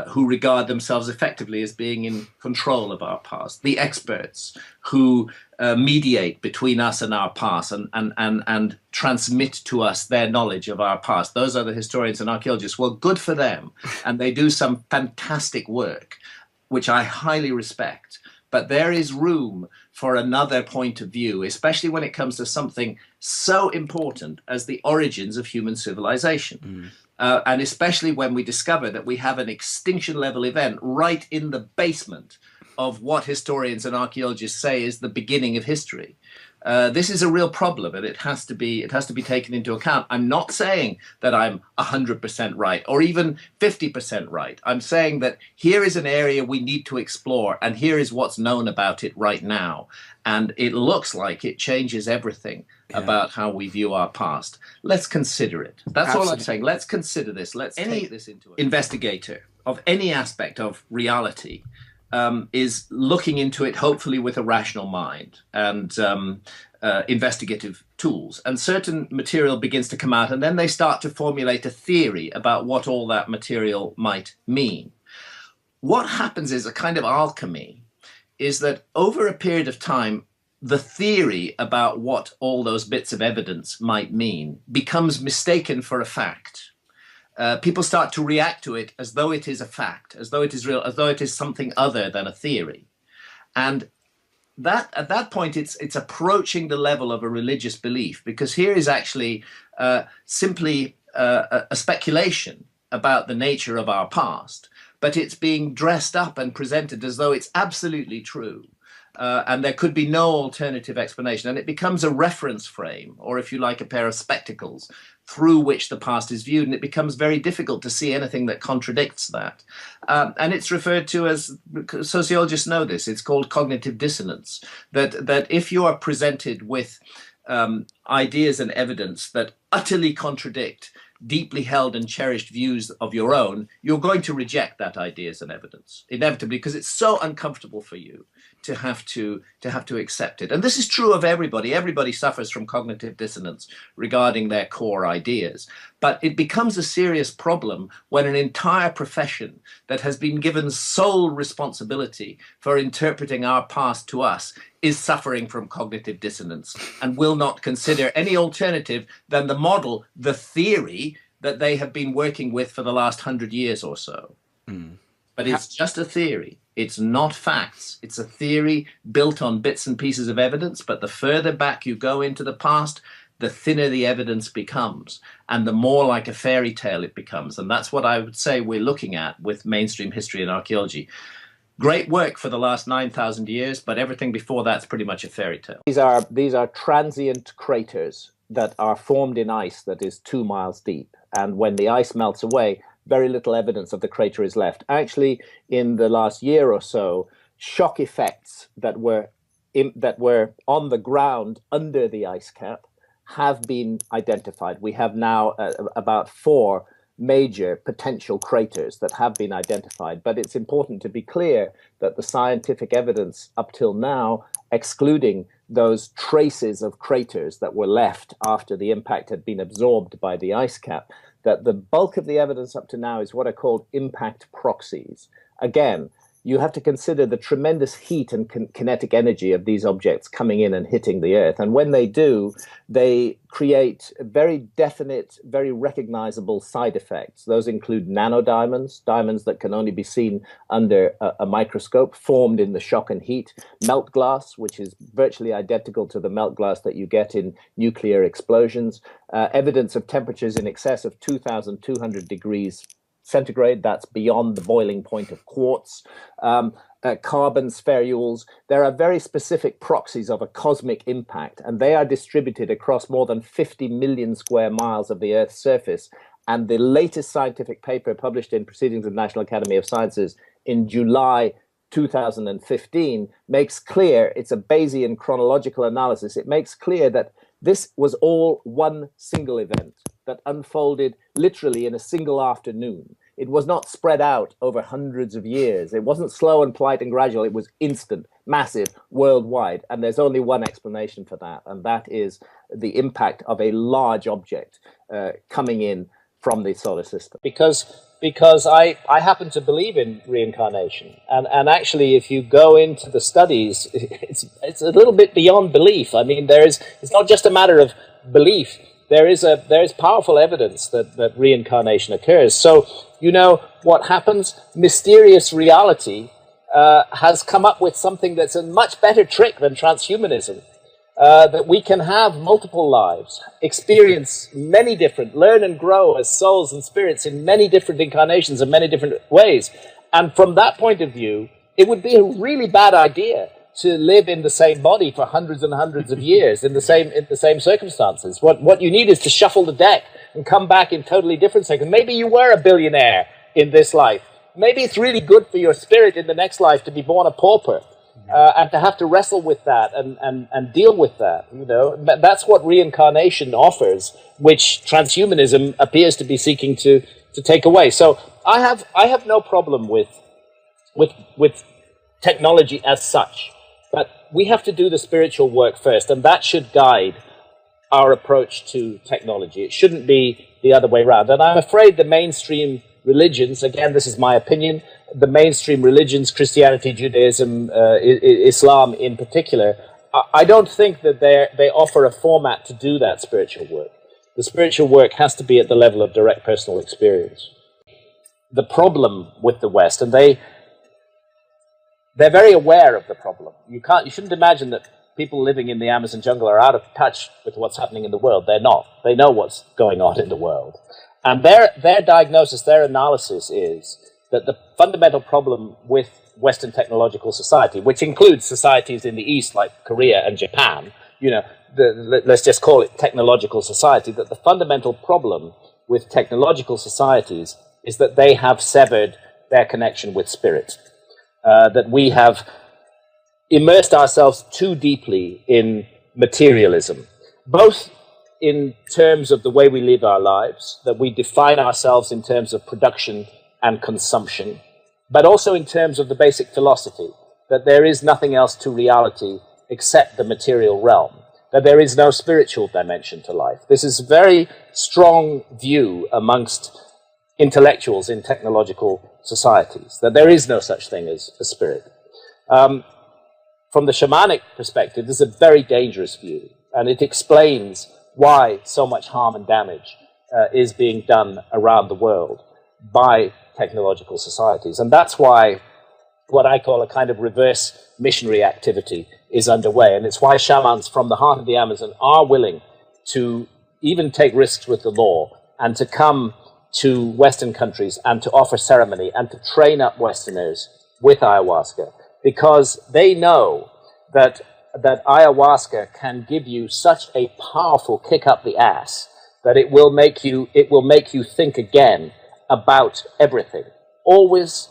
S3: who regard themselves effectively as being in control of our past, the experts who mediate between us and our past and transmit to us their knowledge of our past. Those are the historians and archaeologists. Well, good for them. And they do some fantastic work, which I highly respect. But there is room for another point of view, especially when it comes to something so important as the origins of human civilization. And especially when we discover that we have an extinction level event right in the basement of what historians and archaeologists say is the beginning of history. This is a real problem, and it has to be taken into account. I'm not saying that I'm 100% right or even 50% right. I'm saying that here is an area we need to explore, and here is what's known about it right now. And it looks like it changes everything about how we view our past. Let's consider it. That's all I'm saying. Let's consider this. Let's take this into account. Investigator of any aspect of reality is looking into it, hopefully with a rational mind and investigative tools. And certain material begins to come out, and then they start to formulate a theory about what all that material might mean. What happens is a kind of alchemy, is that over a period of time, the theory about what all those bits of evidence might mean becomes mistaken for a fact. People start to react to it as though it is a fact, as though it is real, as though it is something other than a theory. And that at that point it's approaching the level of a religious belief, because here is actually simply a speculation about the nature of our past, but it's being dressed up and presented as though it's absolutely true. And there could be no alternative explanation. And it becomes a reference frame, or if you like, a pair of spectacles through which the past is viewed. And it becomes very difficult to see anything that contradicts that. And it's referred to as, sociologists know this, it's called cognitive dissonance, that if you are presented with ideas and evidence that utterly contradict deeply held and cherished views of your own, you're going to reject that ideas and evidence inevitably, because it's so uncomfortable for you to have to accept it. And this is true of everybody. Everybody suffers from cognitive dissonance regarding their core ideas. But it becomes a serious problem when an entire profession that has been given sole responsibility for interpreting our past to us is suffering from cognitive dissonance and will not consider any alternative than the model, the theory that they have been working with for the last 100 years or so. But it's just a theory. It's not facts. It's a theory built on bits and pieces of evidence. But the further back you go into the past, the thinner the evidence becomes and the more like a fairy tale it becomes. And that's what I would say we're looking at with mainstream history and archaeology. Great work for the last 9,000 years, but everything before that's pretty much a fairy tale.
S1: These are transient craters that are formed in ice that is 2 miles deep. And when the ice melts away, very little evidence of the crater is left. Actually, in the last year or so, shock effects that were on the ground under the ice cap have been identified. We have now about 4 major potential craters that have been identified. But it's important to be clear that the scientific evidence up till now, excluding those traces of craters that were left after the impact had been absorbed by the ice cap, that the bulk of the evidence up to now is what are called impact proxies. Again, you have to consider the tremendous heat and kinetic energy of these objects coming in and hitting the Earth. And when they do, they create very definite, very recognizable side effects. Those include nanodiamonds, diamonds that can only be seen under a microscope, formed in the shock and heat, melt glass, which is virtually identical to the melt glass that you get in nuclear explosions, evidence of temperatures in excess of 2,200 degrees centigrade, that's beyond the boiling point of quartz, carbon spherules. There are very specific proxies of a cosmic impact, and they are distributed across more than 50 million square miles of the Earth's surface. And the latest scientific paper published in Proceedings of the National Academy of Sciences in July 2015 makes clear, it's a Bayesian chronological analysis, it makes clear that this was all one single event that unfolded literally in a single afternoon. It was not spread out over hundreds of years. It wasn't slow and polite and gradual. It was instant, massive, worldwide. And there's only one explanation for that, and that is the impact of a large object coming in from the solar system.
S2: Because I happen to believe in reincarnation. And actually, if you go into the studies, it's a little bit beyond belief. I mean, it's not just a matter of belief. There is powerful evidence that reincarnation occurs. So, you know what happens? Mysterious reality has come up with something that's a much better trick than transhumanism. That we can have multiple lives, experience many different, learn and grow as souls and spirits in many different incarnations in many different ways. And from that point of view, it would be a really bad idea to live in the same body for hundreds and hundreds of years in the same circumstances. What you need is to shuffle the deck and come back in totally different seconds. Maybe you were a billionaire in this life. Maybe it's really good for your spirit in the next life to be born a pauper. And to have to wrestle with that and deal with that, you know, that's what reincarnation offers, which transhumanism appears to be seeking to take away. So I have no problem with technology as such, but we have to do the spiritual work first, and that should guide our approach to technology. It shouldn't be the other way around. And I'm afraid the mainstream religions, again, this is my opinion, the mainstream religions, Christianity, Judaism, Islam in particular, I don't think that they offer a format to do that spiritual work. The spiritual work has to be at the level of direct personal experience. The problem with the West, and they're very aware of the problem. You shouldn't imagine that people living in the Amazon jungle are out of touch with what's happening in the world. They're not. They know what's going on in the world. And their diagnosis, their analysis is that the fundamental problem with Western technological society, which includes societies in the East like Korea and Japan, let's just call it technological society, that the fundamental problem with technological societies is that they have severed their connection with spirit, that we have immersed ourselves too deeply in materialism, both in terms of the way we live our lives, that we define ourselves in terms of production and consumption, but also in terms of the basic philosophy, that there is nothing else to reality except the material realm, that there is no spiritual dimension to life. This is a very strong view amongst intellectuals in technological societies, that there is no such thing as a spirit. From the shamanic perspective, this is a very dangerous view, and it explains why so much harm and damage is being done around the world by technological societies. And that's why what I call a kind of reverse missionary activity is underway. And it's why shamans from the heart of the Amazon are willing to even take risks with the law and to come to Western countries and to offer ceremony and to train up Westerners with ayahuasca, because they know that ayahuasca can give you such a powerful kick up the ass that it will make you think again about everything. Always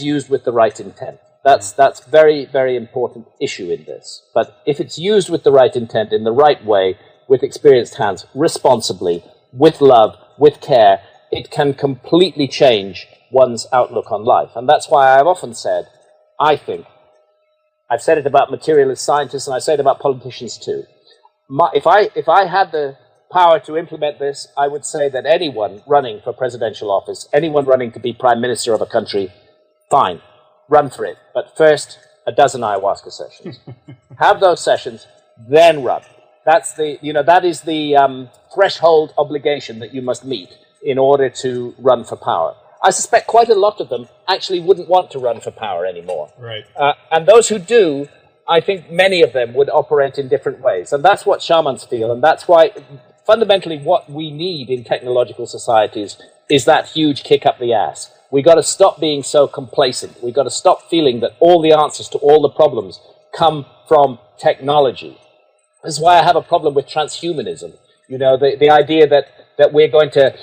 S2: used with the right intent. That's very, very important issue in this. But if it's used with the right intent, in the right way, with experienced hands, responsibly, with love, with care, it can completely change one's outlook on life. And that's why I've often said, I've said it about materialist scientists, and I say it about politicians too. If I had the power to implement this, I would say that anyone running for presidential office, anyone running to be prime minister of a country, fine, run for it. But first, a dozen ayahuasca sessions. Have those sessions, then run. That is the threshold obligation that you must meet in order to run for power. I suspect quite a lot of them actually wouldn't want to run for power anymore.
S5: Right.
S2: And those who do, I think many of them would operate in different ways. And that's what shamans feel. And that's why fundamentally what we need in technological societies is that huge kick up the ass. We got to stop being so complacent. We got to stop feeling that all the answers to all the problems come from technology. This is why I have a problem with transhumanism. The idea that we're going to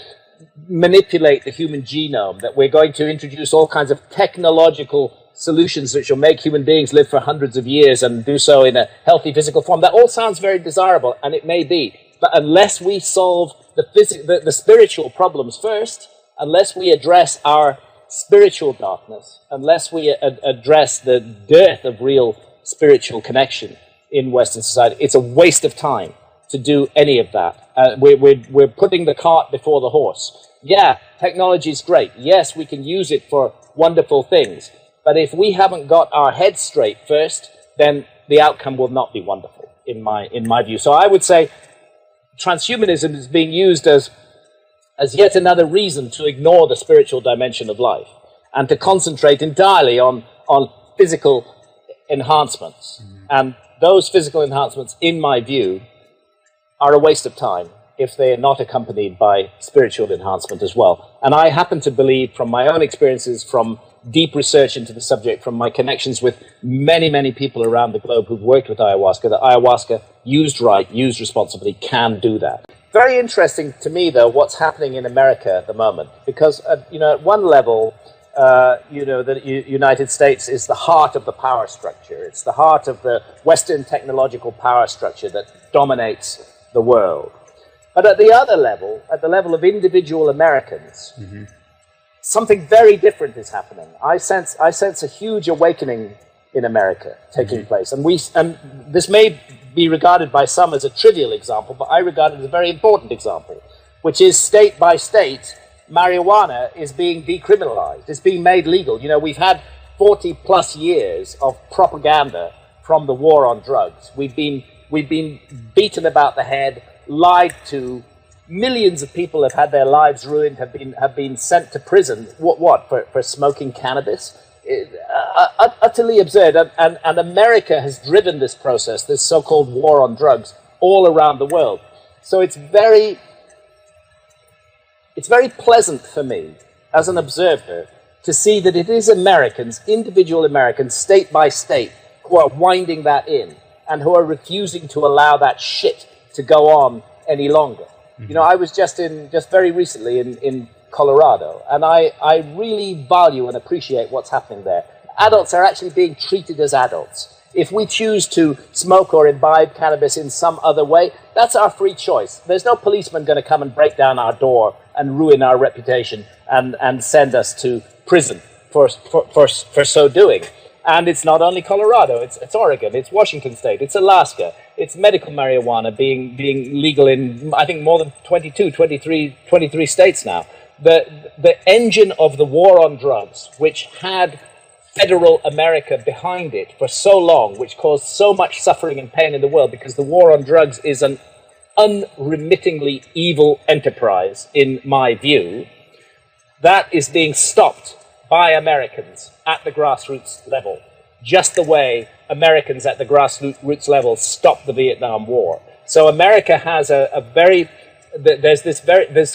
S2: manipulate the human genome, that we're going to introduce all kinds of technological solutions which will make human beings live for hundreds of years and do so in a healthy physical form. That all sounds very desirable, and it may be. But unless we solve the spiritual problems first, unless we address our spiritual darkness, unless we address the dearth of real spiritual connection in Western society, it's a waste of time to do any of that. We're putting the cart before the horse. Yeah, technology is great. Yes, we can use it for wonderful things. But if we haven't got our heads straight first, then the outcome will not be wonderful, in my view. So I would say transhumanism is being used as yet another reason to ignore the spiritual dimension of life and to concentrate entirely on physical enhancements. And those physical enhancements, in my view, are a waste of time if they are not accompanied by spiritual enhancement as well. And I happen to believe, from my own experiences, from deep research into the subject, from my connections with many, many people around the globe who've worked with ayahuasca, that ayahuasca, used right, used responsibly, can do that. Very interesting to me, though, what's happening in America at the moment, because, at one level, the United States is the heart of the power structure. It's the heart of the Western technological power structure that dominates the world. But at the other level, at the level of individual Americans, something very different is happening. I sense a huge awakening in America taking place, and this may be regarded by some as a trivial example, but I regard it as a very important example, which is state by state, marijuana is being decriminalized. It's being made legal. We've had 40 plus years of propaganda from the war on drugs. We've been beaten about the head, lied to. Millions of people have had their lives ruined, have been sent to prison. What for smoking cannabis? utterly absurd. And America has driven this process, this so-called war on drugs, all around the world. So it's very pleasant for me as an observer to see that it is Americans, individual Americans, state by state, who are winding that in and who are refusing to allow that shit to go on any longer. Mm-hmm. You know, I was just very recently in Colorado, and I really value and appreciate what's happening there. Adults are actually being treated as adults. If we choose to smoke or imbibe cannabis in some other way, that's our free choice. There's no policeman going to come and break down our door and ruin our reputation and send us to prison for so doing. And it's not only Colorado, it's Oregon, it's Washington State, it's Alaska, it's medical marijuana being legal in, I think, more than 23 states now. The engine of the war on drugs, which had federal America behind it for so long, which caused so much suffering and pain in the world, because the war on drugs is an unremittingly evil enterprise, in my view, that is being stopped by Americans at the grassroots level, just the way Americans at the grassroots level stopped the Vietnam War. So America has there's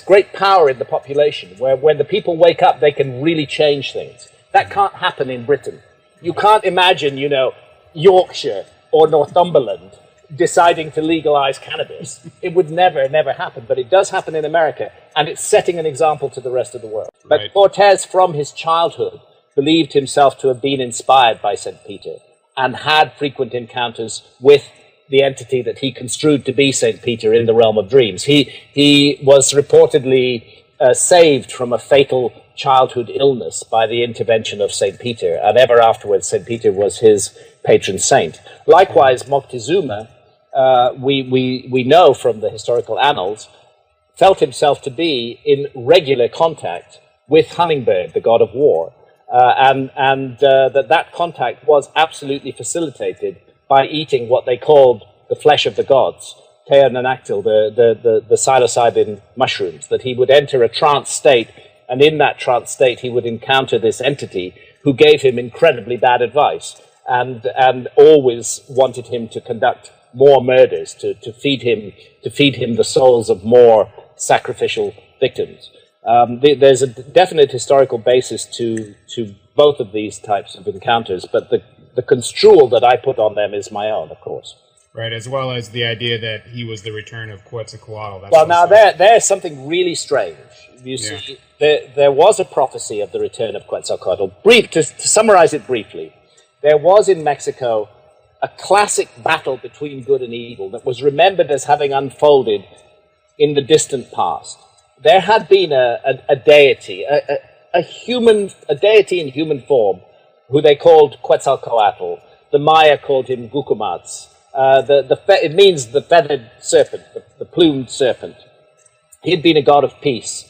S2: great power in the population, where when the people wake up, they can really change things. That can't happen in Britain. You can't imagine, you know, Yorkshire or Northumberland deciding to legalize cannabis. It would never happen, but it does happen in America, and it's setting an example to the rest of the world. Right. But Cortez, from his childhood, believed himself to have been inspired by St. Peter and had frequent encounters with the entity that he construed to be St. Peter in the realm of dreams. He was reportedly saved from a fatal childhood illness by the intervention of St. Peter, and ever afterwards St. Peter was his patron saint. Likewise, Moctezuma, we know from the historical annals, felt himself to be in regular contact with Hummingbird, the god of war, and that contact was absolutely facilitated by eating what they called the flesh of the gods, Teonanactyl, the psilocybin mushrooms, that he would enter a trance state, and in that trance state he would encounter this entity who gave him incredibly bad advice and always wanted him to conduct more murders, to feed him the souls of more sacrificial victims. There's a definite historical basis to both of these types of encounters, but the construal that I put on them is my own, of course.
S5: Right, as well as the idea that he was the return of Quetzalcoatl.
S2: Well, now there's something really strange. You see, there was a prophecy of the return of Quetzalcoatl. To summarize it briefly, there was in Mexico a classic battle between good and evil that was remembered as having unfolded in the distant past. There had been a deity, a deity in human form, who they called Quetzalcoatl. The Maya called him Gukumats. It means the feathered serpent, the plumed serpent. He had been a god of peace.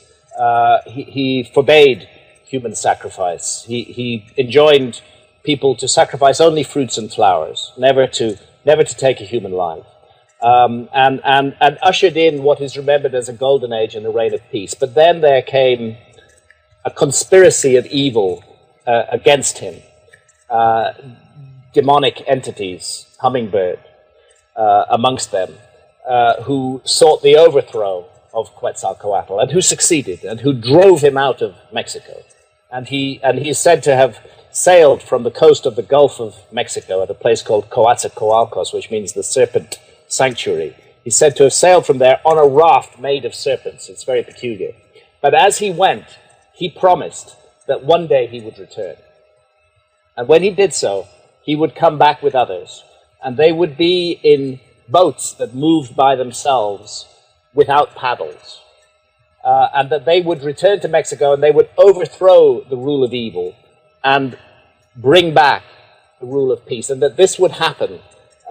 S2: He forbade human sacrifice. He enjoined people to sacrifice only fruits and flowers, never to take a human life, and ushered in what is remembered as a golden age and a reign of peace. But then there came a conspiracy of evil against him. Demonic entities, Hummingbird, amongst them, who sought the overthrow of Quetzalcoatl, and who succeeded, and who drove him out of Mexico. And he is said to have sailed from the coast of the Gulf of Mexico at a place called Coatzacoalcos, which means the serpent sanctuary. He's said to have sailed from there on a raft made of serpents. It's very peculiar. But as he went, he promised that one day he would return. And when he did so, he would come back with others, and they would be in boats that moved by themselves without paddles, and that they would return to Mexico and they would overthrow the rule of evil and bring back the rule of peace, and that this would happen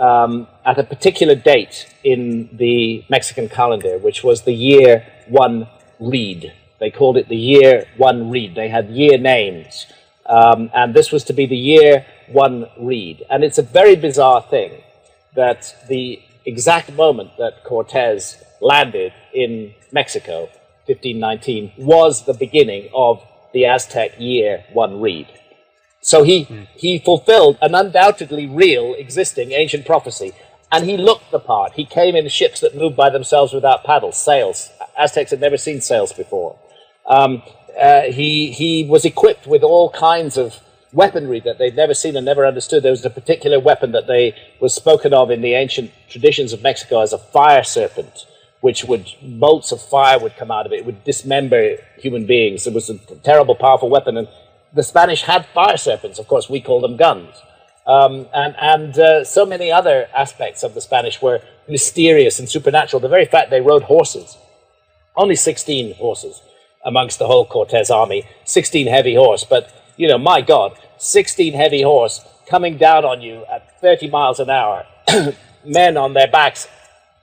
S2: at a particular date in the Mexican calendar, which was the year 1 Reed. They called it the year 1 Reed. They had year names, and this was to be the year 1 Reed. And it's a very bizarre thing that the exact moment that Cortez landed in Mexico, 1519, was the beginning of the Aztec year 1 Reed. So he fulfilled an undoubtedly real, existing ancient prophecy. And he looked the part. He came in ships that moved by themselves without paddles, sails. Aztecs had never seen sails before. He was equipped with all kinds of weaponry that they'd never seen and never understood. There was a particular weapon that was spoken of in the ancient traditions of Mexico as a fire serpent, which bolts of fire would come out of it. It would dismember human beings. It was a terrible, powerful weapon. And the Spanish had fire serpents. Of course, we call them guns. So many other aspects of the Spanish were mysterious and supernatural. The very fact they rode horses, only 16 horses amongst the whole Cortes army, 16 heavy horse. But, my God, 16 heavy horse coming down on you at 30 miles an hour, men on their backs,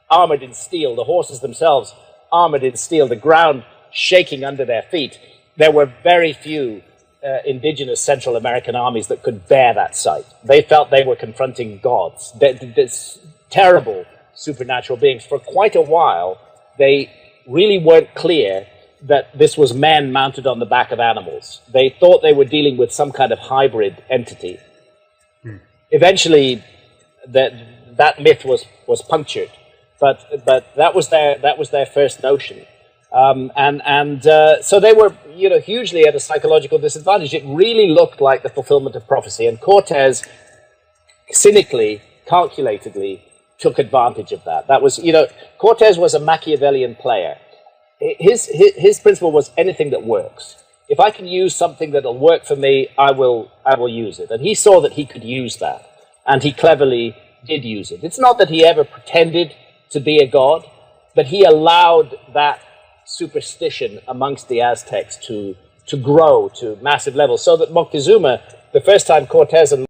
S2: armored in steel, the horses themselves armored in steel, the ground shaking under their feet. There were very few indigenous Central American armies that could bear that sight. They felt they were confronting gods, this terrible supernatural beings. For quite a while, they really weren't clear that this was men mounted on the back of animals. They thought they were dealing with some kind of hybrid entity. Eventually, that myth was punctured, but that was their first notion. So they were, hugely at a psychological disadvantage. It really looked like the fulfillment of prophecy, and Cortes cynically, calculatedly took advantage of that. That was, Cortes was a Machiavellian player. His principle was anything that works. If I can use something that'll work for me, I will use it. And he saw that he could use that, and he cleverly did use it. It's not that he ever pretended to be a god, but he allowed that superstition amongst the Aztecs to grow to massive levels, so that Moctezuma, the first time Cortes and